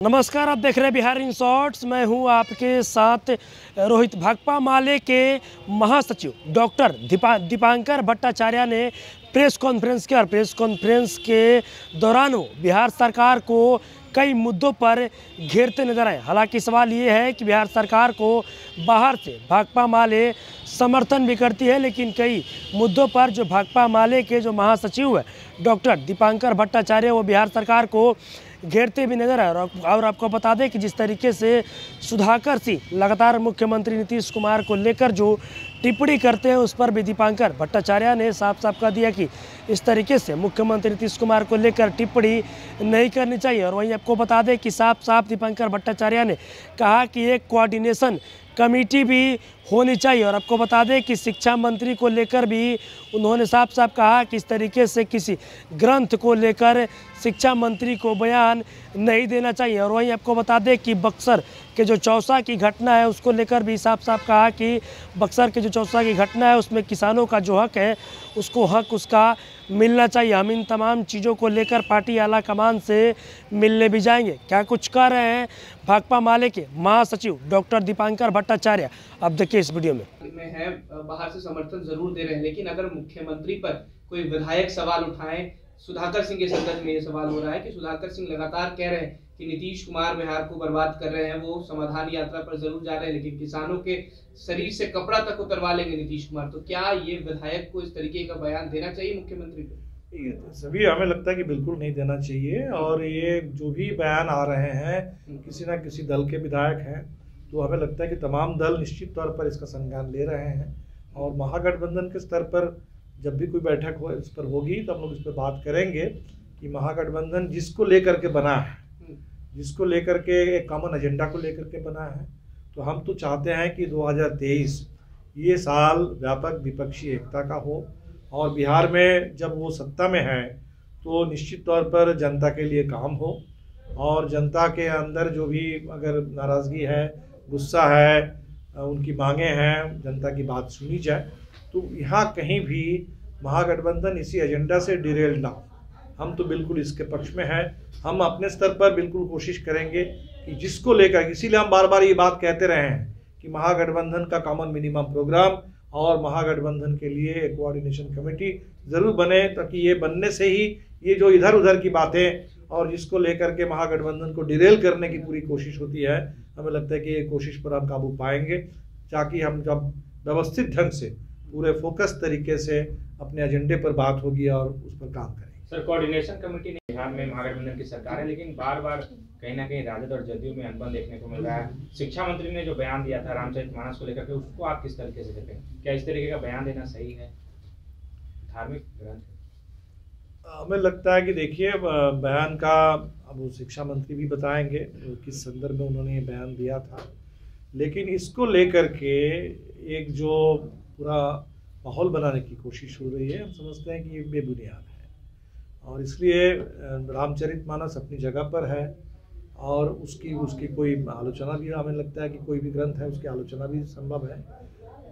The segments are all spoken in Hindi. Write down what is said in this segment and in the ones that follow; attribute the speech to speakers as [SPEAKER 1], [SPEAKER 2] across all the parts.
[SPEAKER 1] नमस्कार, आप देख रहे हैं बिहार इन शॉर्ट्स। मैं हूं आपके साथ रोहित। भाकपा माले के महासचिव डॉक्टर दीपांकर भट्टाचार्य ने प्रेस कॉन्फ्रेंस किया और प्रेस कॉन्फ्रेंस के दौरान वो बिहार सरकार को कई मुद्दों पर घेरते नजर आए। हालांकि सवाल ये है कि बिहार सरकार को बाहर से भाकपा माले समर्थन भी करती है, लेकिन कई मुद्दों पर जो भाकपा माले के जो महासचिव है डॉक्टर दीपांकर भट्टाचार्य वो बिहार सरकार को घेरते भी नजर आए। और आपको बता दें कि जिस तरीके से सुधाकर सिंह लगातार मुख्यमंत्री नीतीश कुमार को लेकर जो टिप्पणी करते हैं, उस पर भी दीपांकर भट्टाचार्य ने साफ साफ कह दिया कि इस तरीके से मुख्यमंत्री नीतीश कुमार को लेकर टिप्पणी नहीं करनी चाहिए। और वहीं आपको बता दें कि साफ साफ दीपांकर भट्टाचार्य ने कहा कि एक कोऑर्डिनेशन कमेटी भी होनी चाहिए। और आपको बता दें कि शिक्षा मंत्री को लेकर भी उन्होंने साफ साफ कहा कि इस तरीके से किसी ग्रंथ को लेकर शिक्षा मंत्री को बयान नहीं देना चाहिए। और वहीं आपको बता दें कि बक्सर के जो चौसा की घटना है उसको लेकर भी साफ साफ कहा कि बक्सर के जो चौसा की घटना है उसमें किसानों का जो हक है उसको हक उसका मिलना चाहिए। हम इन तमाम चीज़ों को लेकर पार्टी आला कमान से मिलने भी जाएंगे। क्या कुछ कर रहे हैं भाकपा माले के महासचिव डॉक्टर दीपांकर भट्टाचार्य, अब देखिए इस वीडियो में
[SPEAKER 2] है। बाहर से समर्थन जरूर दे रहे हैं, लेकिन अगर मुख्यमंत्री पर कोई विधायक सवाल उठाएं, सुधाकर सिंह के संदर्भ में ये सवाल हो रहा है कि सुधाकर सिंह लगातार कह रहे हैं कि नीतीश कुमार बिहार को बर्बाद कर रहे हैं, वो समाधान यात्रा पर जरूर जा रहे हैं, लेकिन किसानों के शरीर से कपड़ा तक उतरवा लेंगे नीतीश कुमार। तो क्या ये विधायक को इस तरीके का बयान देना चाहिए मुख्यमंत्री को?
[SPEAKER 3] सभी हमें लगता है कि बिल्कुल नहीं देना चाहिए। और ये जो भी बयान आ रहे हैं किसी ना किसी दल के विधायक हैं, तो हमें लगता है कि तमाम दल निश्चित तौर पर इसका संज्ञान ले रहे हैं। और महागठबंधन के स्तर पर जब भी कोई बैठक हो इस पर होगी तो हम लोग इस पर बात करेंगे कि महागठबंधन जिसको लेकर के बना है, जिसको लेकर के एक कॉमन एजेंडा को लेकर के बना है, तो हम तो चाहते हैं कि 2023 ये साल व्यापक विपक्षी एकता का हो। और बिहार में जब वो सत्ता में है तो निश्चित तौर पर जनता के लिए काम हो, और जनता के अंदर जो भी अगर नाराज़गी है, गुस्सा है, उनकी मांगें हैं, जनता की बात सुनी जाए। तो यहाँ कहीं भी महागठबंधन इसी एजेंडा से डिरेल ना हो। हम तो बिल्कुल इसके पक्ष में हैं। हम अपने स्तर पर बिल्कुल कोशिश करेंगे कि जिसको लेकर, इसीलिए हम बार बार ये बात कहते रहे हैं कि महागठबंधन का कॉमन मिनिमम प्रोग्राम और महागठबंधन के लिए एक कोऑर्डिनेशन कमेटी ज़रूर बने, ताकि ये बनने से ही ये जो इधर उधर की बातें और जिसको लेकर के महागठबंधन को डिरेल करने की पूरी कोशिश होती है, हमें लगता है कि ये कोशिश पर हम काबू पाएंगे, ताकि हम जब व्यवस्थित ढंग से पूरे फोकस तरीके से अपने एजेंडे पर बात होगी और उस पर काम करेंगे।
[SPEAKER 4] सर, कोऑर्डिनेशन कमेटी ने बिहार में महागठबंधन की सरकार है, लेकिन बार बार कहीं ना कहीं राजद और जदयू में अनबन देखने को मिल रहा है। शिक्षा मंत्री ने जो बयान दिया था रामचरितमानस को लेकर के, उसको आप किस तरीके से देखें? क्या इस तरीके का बयान देना सही है? धार्मिक ग्रंथ
[SPEAKER 3] हमें लगता है कि देखिए, बयान का अब वो शिक्षा मंत्री भी बताएंगे किस संदर्भ में उन्होंने ये बयान दिया था, लेकिन इसको लेकर के एक जो पूरा माहौल बनाने की कोशिश हो रही है, हम समझते हैं कि ये बेबुनियाद है। और इसलिए रामचरितमानस अपनी जगह पर है और उसकी कोई आलोचना भी, हमें लगता है कि कोई भी ग्रंथ है उसकी आलोचना भी संभव है।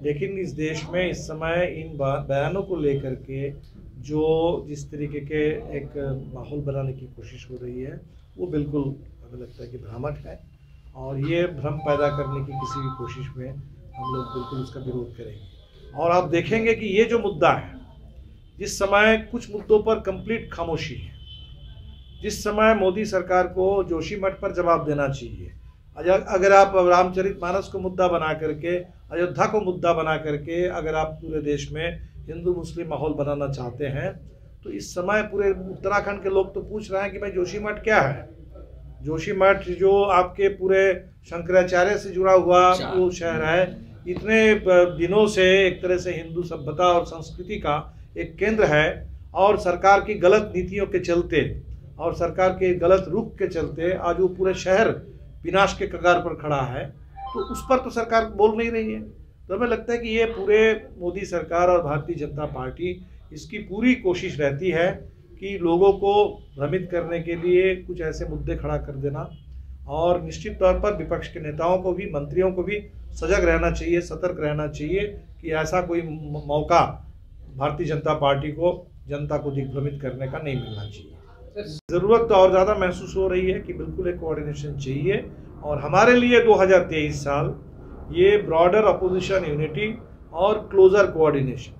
[SPEAKER 3] लेकिन इस देश में इस समय इन बयानों को लेकर के जो जिस तरीके के एक माहौल बनाने की कोशिश हो रही है, वो बिल्कुल हमें लगता है कि भ्रामक है। और ये भ्रम पैदा करने की किसी भी कोशिश में हम लोग बिल्कुल उसका विरोध करेंगे। और आप देखेंगे कि ये जो मुद्दा है, जिस समय कुछ मुद्दों पर कंप्लीट खामोशी है, जिस समय मोदी सरकार को जोशीमठ पर जवाब देना चाहिए, अगर आप रामचरितमानस को मुद्दा बना करके, अयोध्या को मुद्दा बना करके अगर आप पूरे देश में हिंदू मुस्लिम माहौल बनाना चाहते हैं, तो इस समय पूरे उत्तराखंड के लोग तो पूछ रहे हैं कि भाई जोशीमठ क्या है। जोशीमठ जो आपके पूरे शंकराचार्य से जुड़ा हुआ वो शहर है, इतने दिनों से एक तरह से हिंदू सभ्यता और संस्कृति का एक केंद्र है, और सरकार की गलत नीतियों के चलते और सरकार के गलत रुख के चलते आज वो पूरे शहर विनाश के कगार पर खड़ा है। तो उस पर तो सरकार बोल नहीं रही है। तो हमें लगता है कि ये पूरे मोदी सरकार और भारतीय जनता पार्टी, इसकी पूरी कोशिश रहती है कि लोगों को भ्रमित करने के लिए कुछ ऐसे मुद्दे खड़ा कर देना। और निश्चित तौर पर विपक्ष के नेताओं को भी, मंत्रियों को भी सजग रहना चाहिए, सतर्क रहना चाहिए कि ऐसा कोई मौका भारतीय जनता पार्टी को, जनता को दिग्भ्रमित करने का नहीं मिलना चाहिए। ज़रूरत तो और ज़्यादा महसूस हो रही है कि बिल्कुल एक कोऑर्डिनेशन चाहिए, और हमारे लिए 2023 साल ये ब्रॉडर अपोजिशन यूनिटी और क्लोजर कोऑर्डिनेशन,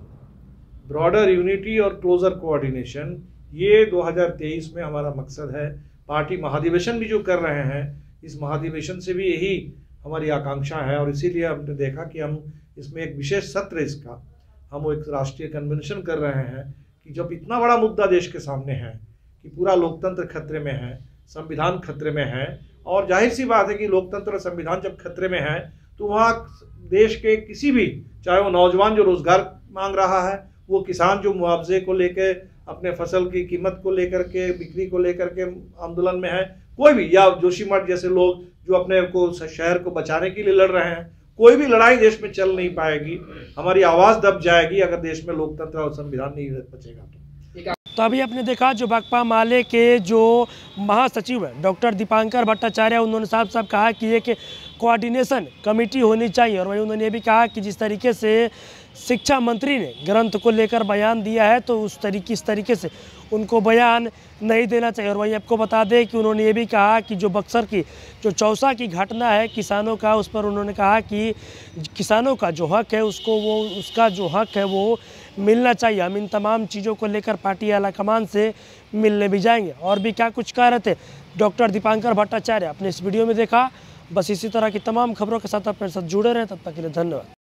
[SPEAKER 3] ब्रॉडर यूनिटी और क्लोजर कोऑर्डिनेशन, ये 2023 में हमारा मकसद है। पार्टी महाधिवेशन भी जो कर रहे हैं, इस महाधिवेशन से भी यही हमारी आकांक्षा है, और इसीलिए हमने देखा कि हम इसमें एक विशेष सत्र इसका हम एक राष्ट्रीय कन्वेंशन कर रहे हैं कि जब इतना बड़ा मुद्दा देश के सामने है कि पूरा लोकतंत्र खतरे में है, संविधान खतरे में है, और जाहिर सी बात है कि लोकतंत्र और संविधान जब खतरे में है तो वहाँ देश के किसी भी, चाहे वो नौजवान जो रोजगार मांग रहा है, वो किसान जो मुआवजे को लेकर, अपने फसल की कीमत को लेकर के, बिक्री को लेकर के आंदोलन में है, कोई भी, या जोशीमठ जैसे लोग जो अपने को शहर को बचाने के लिए लड़ रहे हैं, कोई भी लड़ाई देश में चल नहीं पाएगी, हमारी आवाज़ दब जाएगी अगर देश में लोकतंत्र और संविधान नहीं बचेगा।
[SPEAKER 1] तो अभी आपने देखा जो भाकपा माले के जो महासचिव है डॉक्टर दीपांकर भट्टाचार्य, उन्होंने साफ साफ कहा कि एक कोऑर्डिनेशन कमेटी होनी चाहिए, और वहीं उन्होंने ये भी कहा कि जिस तरीके से शिक्षा मंत्री ने ग्रंथ को लेकर बयान दिया है तो इस तरीके से उनको बयान नहीं देना चाहिए। और वहीं आपको बता दें कि उन्होंने ये भी कहा कि जो बक्सर की जो चौसा की घटना है किसानों का, उस पर उन्होंने कहा कि किसानों का जो हक है उसका जो हक है वो मिलना चाहिए। हम इन तमाम चीज़ों को लेकर पार्टी आलाकमान से मिलने भी जाएंगे। और भी क्या कुछ कह रहे थे डॉक्टर दीपांकर भट्टाचार्य, अपने इस वीडियो में देखा। बस इसी तरह की तमाम खबरों के साथ अपने साथ जुड़े रहे, तब तक के लिए धन्यवाद।